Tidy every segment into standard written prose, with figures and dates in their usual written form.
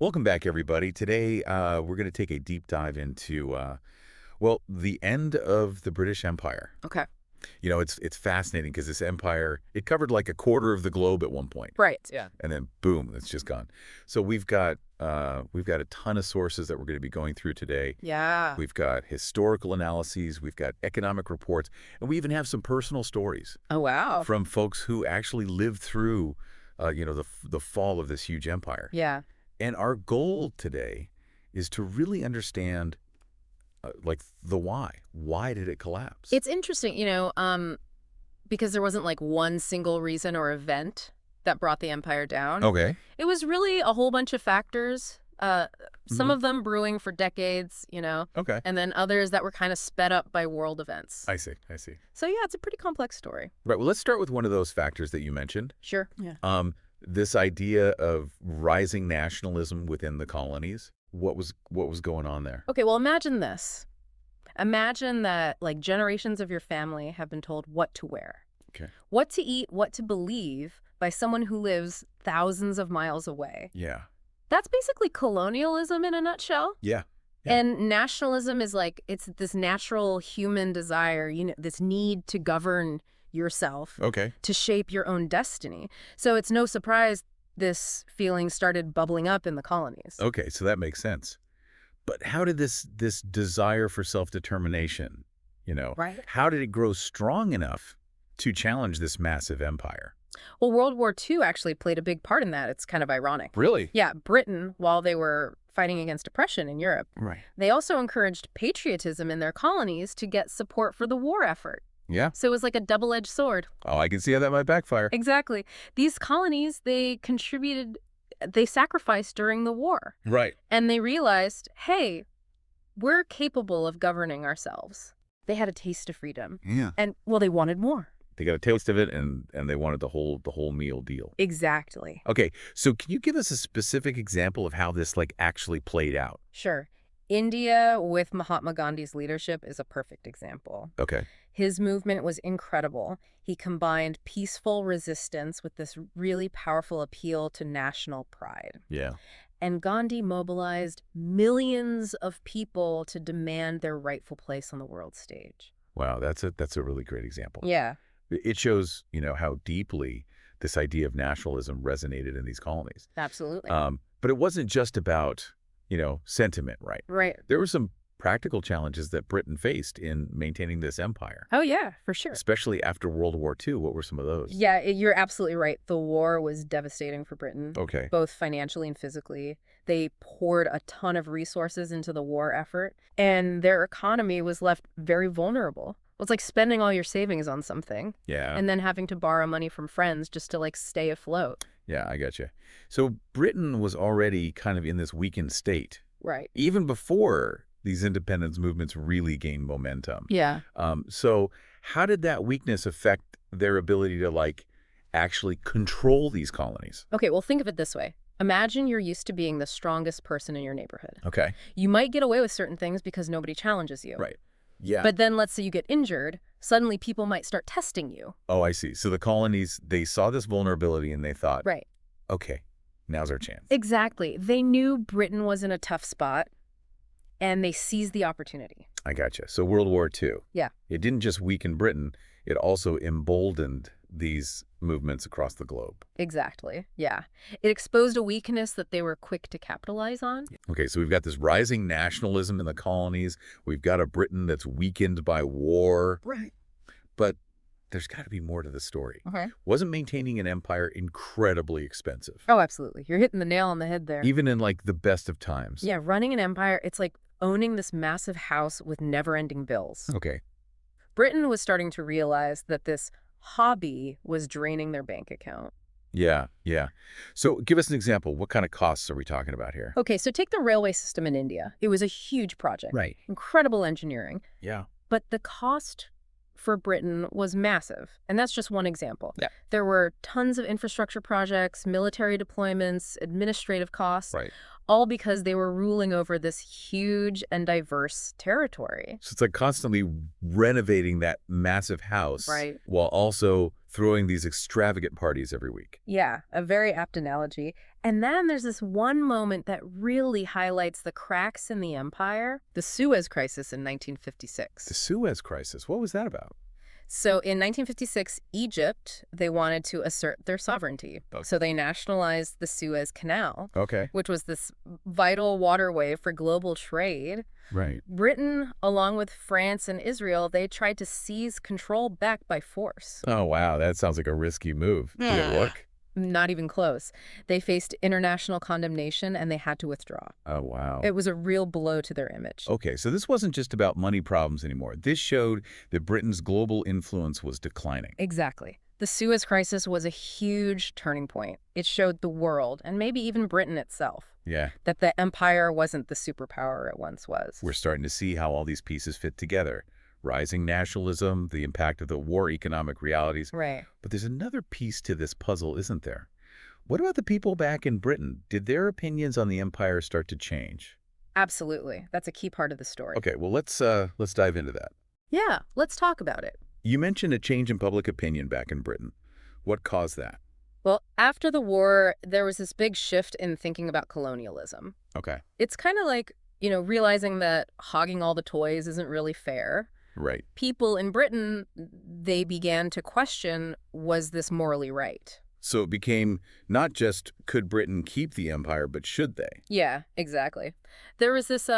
Welcome back, everybody. Today, we're going to take a deep dive into, the end of the British Empire. Okay. You know, it's fascinating because this empire, it covered like a quarter of the globe at one point. Right. Yeah. And then, boom, it's just gone. So we've got a ton of sources that we're going to be going through today. Yeah. We've got historical analyses, we've got economic reports, and we even have some personal stories Oh, wow. from folks who actually lived through, the fall of this huge empire. Yeah. And our goal today is to really understand, the why. Why did it collapse? It's interesting, because there wasn't like one single reason or event that brought the empire down. Okay. It was really a whole bunch of factors, some of them brewing for decades, Okay. and then others that were kind of sped up by world events. I see. So, yeah, it's a pretty complex story. Right. Well, let's start with one of those factors that you mentioned. Sure. Yeah. This idea of rising nationalism within the colonies. What was going on there? Okay, well, imagine this. Imagine that, like, generations of your family have been told what to wear, Okay. what to eat, what to believe by someone who lives thousands of miles away. Yeah. That's basically colonialism in a nutshell. Yeah. Yeah. And nationalism is like, it's this natural human desire, this need to govern yourself, Okay. to shape your own destiny. So it's no surprise this feeling started bubbling up in the colonies. Okay. So that makes sense. But how did this desire for self-determination, Right. how did it grow strong enough to challenge this massive empire? Well, World War II actually played a big part in that. It's kind of ironic. Really? Yeah, Britain, while they were fighting against oppression in Europe, Right. they also encouraged patriotism in their colonies to get support for the war effort. Yeah. So it was like a double-edged sword. Oh, I can see how that might backfire. Exactly. These colonies, they sacrificed during the war. Right. And they realized, hey, we're capable of governing ourselves. They had a taste of freedom. Yeah. And, well, they wanted more. They got a taste of it, and they wanted the whole meal deal. Exactly. Okay, so can you give us a specific example of how this actually played out? Sure. India, with Mahatma Gandhi's leadership, is a perfect example. Okay. His movement was incredible. He combined peaceful resistance with this really powerful appeal to national pride. Yeah. And Gandhi mobilized millions of people to demand their rightful place on the world stage. Wow, that's a really great example. Yeah. It shows, how deeply this idea of nationalism resonated in these colonies. Absolutely. But it wasn't just about, sentiment, right? Right. There were some practical challenges that Britain faced in maintaining this empire, Oh, yeah, for sure. especially after World War II. What were some of those? Yeah, you're absolutely right. The war was devastating for Britain, Okay. both financially and physically. They poured a ton of resources into the war effort, and their economy was left very vulnerable. Well, it's like spending all your savings on something Yeah. and then having to borrow money from friends just to, stay afloat. Yeah, I gotcha. So Britain was already kind of in this weakened state, Right. even before these independence movements really gained momentum. Yeah. So how did that weakness affect their ability to, actually control these colonies? Okay, well, think of it this way. Imagine you're used to being the strongest person in your neighborhood. Okay. You might get away with certain things because nobody challenges you. Right. Yeah. But then let's say you get injured, suddenly people might start testing you. Oh, I see. So the colonies, they saw this vulnerability and they thought, Right. okay, now's our chance. Exactly. They knew Britain was in a tough spot, and they seized the opportunity. I gotcha. So World War II. Yeah. It didn't just weaken Britain, it also emboldened these movements across the globe. Exactly. Yeah. It exposed a weakness that they were quick to capitalize on. Okay, so we've got this rising nationalism in the colonies. We've got a Britain that's weakened by war. Right. But there's got to be more to the story. Okay. Wasn't maintaining an empire incredibly expensive? Oh, absolutely. You're hitting the nail on the head there. Even in the best of times. Yeah, running an empire, it's like owning this massive house with never-ending bills. Okay. Britain was starting to realize that this hobby was draining their bank account. Yeah. So give us an example. What kind of costs are we talking about here? Okay, so take the railway system in India. It was a huge project. Right. Incredible engineering. Yeah. But the cost for Britain was massive, and that's just one example. Yeah. There were tons of infrastructure projects, military deployments, administrative costs. Right. all because they were ruling over this huge and diverse territory. So it's like constantly renovating that massive house Right. while also throwing these extravagant parties every week. Yeah, a very apt analogy. And then there's this one moment that really highlights the cracks in the empire, the Suez Crisis in The 1956. Suez Crisis, what was that about? So in 1956, Egypt, they wanted to assert their sovereignty. Okay. So they nationalized the Suez Canal, Okay. which was this vital waterway for global trade. Right. Britain, along with France and Israel, they tried to seize control back by force. Oh, wow. That sounds like a risky move. Did it work? Not even close. They faced international condemnation and they had to withdraw. Oh, wow. It was a real blow to their image. Okay, so this wasn't just about money problems anymore. This showed that Britain's global influence was declining. Exactly. The Suez Crisis was a huge turning point. It showed the world, and maybe even Britain itself, Yeah, that the empire wasn't the superpower it once was. we're starting to see how all these pieces fit together. Rising nationalism, the impact of the war economic realities. Right. But there's another piece to this puzzle, isn't there? What about the people back in Britain? Did their opinions on the empire start to change? Absolutely. That's a key part of the story. Okay, well, let's dive into that. Yeah, let's talk about it. You mentioned a change in public opinion back in Britain. What caused that? Well, after the war, there was this big shift in thinking about colonialism. Okay, It's kind of like, realizing that hogging all the toys isn't really fair. right. People in Britain, they began to question, was this morally right? So it became not just could Britain keep the empire, but should they? Yeah, exactly. There was this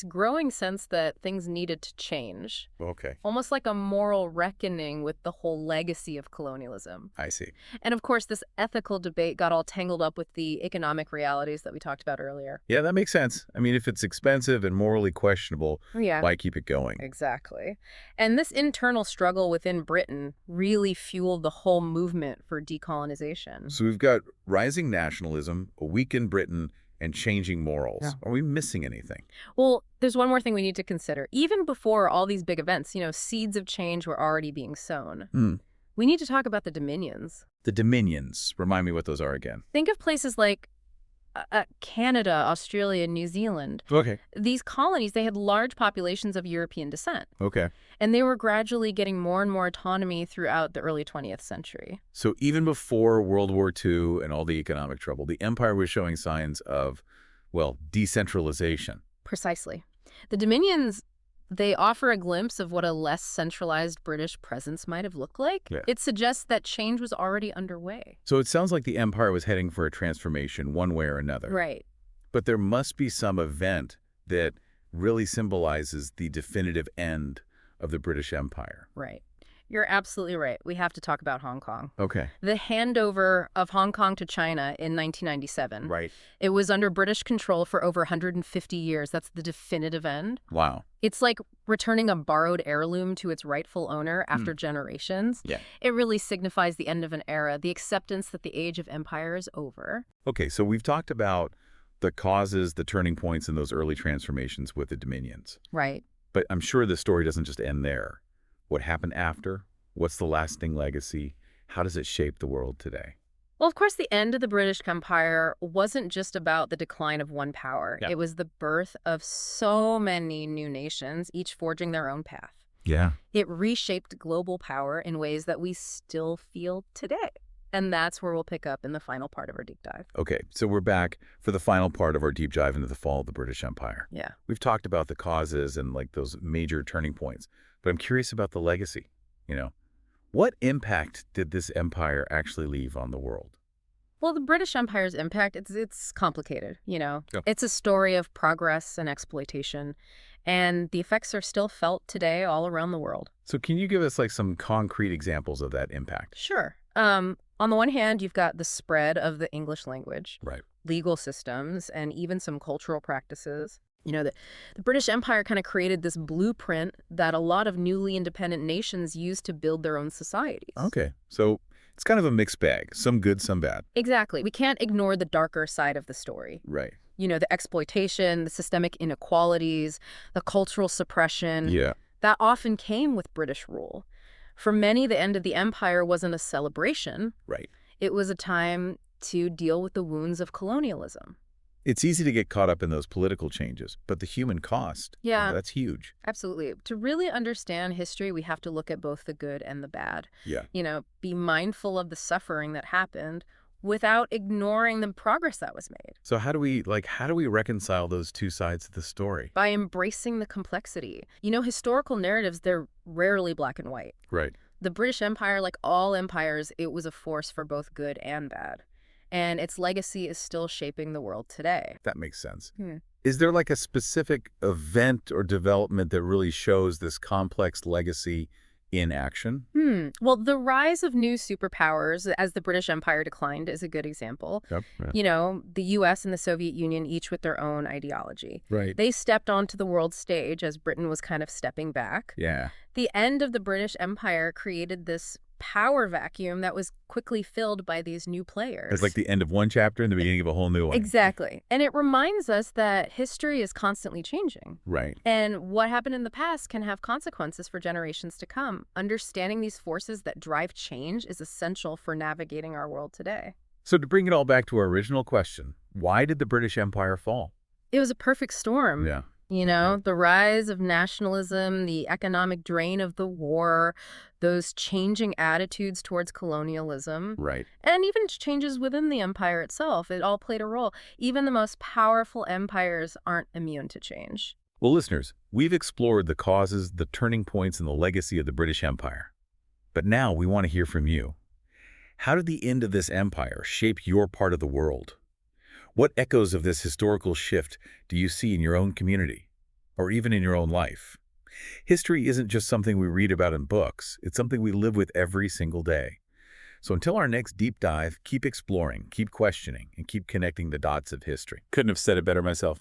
growing sense that things needed to change, Okay, almost like a moral reckoning with the whole legacy of colonialism. I see. And of course, this ethical debate got all tangled up with the economic realities that we talked about earlier. Yeah, that makes sense. I mean, if it's expensive and morally questionable, Yeah. why keep it going? Exactly. And this internal struggle within Britain really fueled the whole movement for decolonization. So we've got rising nationalism, a weakened Britain, and changing morals. Yeah. Are we missing anything? Well, there's one more thing we need to consider. Even before all these big events, seeds of change were already being sown. Hmm. We need to talk about the dominions. The dominions. Remind me what those are again. Think of places like Canada, Australia, New Zealand. Okay. These colonies, they had large populations of European descent, Okay. and they were gradually getting more and more autonomy throughout the early 20th century. So even before World War II and all the economic trouble, the empire was showing signs of, well, decentralization. Precisely. The dominions, they offer a glimpse of what a less centralized British presence might have looked like. Yeah. It suggests that change was already underway. So it sounds like the empire was heading for a transformation one way or another. Right. But there must be some event that really symbolizes the definitive end of the British Empire. Right. You're absolutely right. We have to talk about Hong Kong. Okay. The handover of Hong Kong to China in 1997. Right. It was under British control for over 150 years. That's the definitive end. Wow. It's like returning a borrowed heirloom to its rightful owner after generations. Yeah. It really signifies the end of an era, the acceptance that the age of empire is over. Okay, so we've talked about the causes, the turning points in those early transformations with the dominions. Right. But I'm sure the story doesn't just end there. What happened after? What's the lasting legacy? How does it shape the world today? Well, of course, the end of the British Empire wasn't just about the decline of one power. Yeah. It was the birth of so many new nations, each forging their own path. Yeah. It reshaped global power in ways that we still feel today. And that's where we'll pick up in the final part of our deep dive. Okay, so we're back for the final part of our deep dive into the fall of the British Empire. Yeah. We've talked about the causes and like those major turning points, but I'm curious about the legacy. What impact did this empire actually leave on the world? Well, the British Empire's impact, it's complicated, Yeah. It's a story of progress and exploitation, and the effects are still felt today all around the world. So can you give us like some concrete examples of that impact? Sure. On the one hand, you've got the spread of the English language, Right. legal systems, and even some cultural practices. The British Empire kind of created this blueprint that a lot of newly independent nations used to build their own societies. Okay, so it's kind of a mixed bag, some good, some bad. Exactly. We can't ignore the darker side of the story. Right. The exploitation, the systemic inequalities, the cultural suppression. Yeah. That often came with British rule. For many, the end of the empire wasn't a celebration. Right. It was a time to deal with the wounds of colonialism. It's easy to get caught up in those political changes, but the human cost, Yeah, that's huge. absolutely. To really understand history, we have to look at both the good and the bad. Yeah. Be mindful of the suffering that happened without ignoring the progress that was made So how do we reconcile those two sides of the story? by embracing the complexity. Historical narratives, they're rarely black and white. Right. The British Empire, like all empires, it was a force for both good and bad. And its legacy is still shaping the world today. That makes sense. Hmm. Is there like a specific event or development that really shows this complex legacy in action? Well, the rise of new superpowers as the British Empire declined is a good example. Yep. Yeah. The US and the Soviet Union, each with their own ideology. Right. They stepped onto the world stage as Britain was kind of stepping back. Yeah. The end of the British Empire created this power vacuum that was quickly filled by these new players. It's like the end of one chapter and the beginning of a whole new one. Exactly. And it reminds us that history is constantly changing. Right. And what happened in the past can have consequences for generations to come. Understanding these forces that drive change is essential for navigating our world today. So to bring it all back to our original question, why did the British Empire fall? It was a perfect storm. Yeah. The rise of nationalism, the economic drain of the war, those changing attitudes towards colonialism, Right. and even changes within the empire itself. It all played a role. Even the most powerful empires aren't immune to change. Well, listeners, we've explored the causes, the turning points, and the legacy of the British Empire. But now we want to hear from you. How did the end of this empire shape your part of the world? What echoes of this historical shift do you see in your own community, or even in your own life? History isn't just something we read about in books. It's something we live with every single day. So until our next deep dive, keep exploring, keep questioning, and keep connecting the dots of history. Couldn't have said it better myself.